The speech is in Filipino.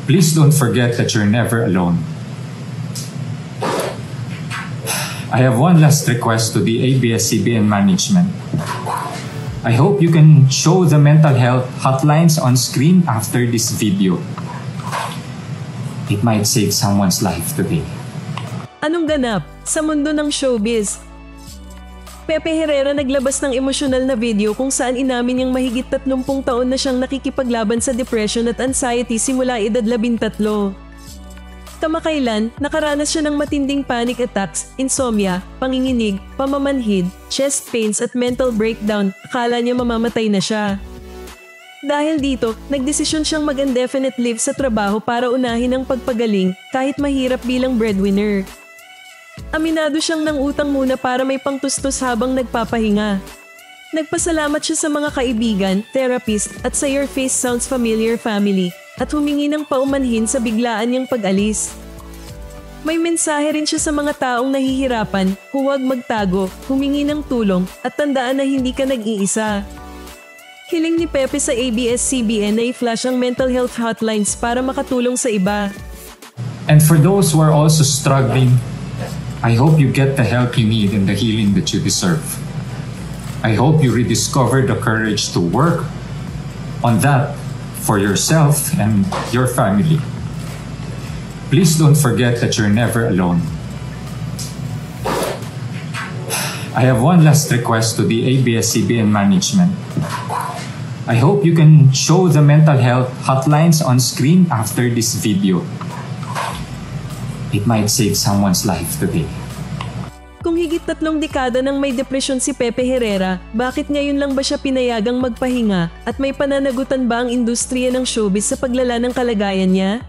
Please don't forget that you're never alone. I have one last request to the ABS-CBN management. I hope you can show the mental health hotlines on screen after this video. It might save someone's life today. Anong ganap sa mundo ng showbiz? Pepe Herrera naglabas ng emosyonal na video kung saan inamin niyang mahigit 30 taon na siyang nakikipaglaban sa depression at anxiety simula edad 13. Kamakailan, nakaranas siya ng matinding panic attacks, insomnia, panginginig, pamamanhid, chest pains at mental breakdown. Akala niya mamamatay na siya. Dahil dito, nagdesisyon siyang mag-indefinite leave sa trabaho para unahin ang pagpagaling kahit mahirap bilang breadwinner. Aminado siyang nangutang muna para may pangtustos habang nagpapahinga. Nagpasalamat siya sa mga kaibigan, therapist at sa Your Face Sounds Familiar family at humingi ng paumanhin sa biglaan niyang pag-alis. May mensahe rin siya sa mga taong nahihirapan, huwag magtago, humingi ng tulong at tandaan na hindi ka nag-iisa. Hiling ni Pepe sa ABS-CBN na i-flash ang mental health hotlines para makatulong sa iba. And for those who are also struggling, I hope you get the help you need and the healing that you deserve. I hope you rediscover the courage to work on that for yourself and your family. Please don't forget that you're never alone. I have one last request to the ABS-CBN management. I hope you can show the mental health hotlines on screen after this video. It might save someone's life today. Kung higit 3 dekada nang may depresyon si Pepe Herrera, bakit ngayon lang ba siya pinayagang magpahinga at may pananagutan ba ang industriya ng showbiz sa paglala ng kalagayan niya?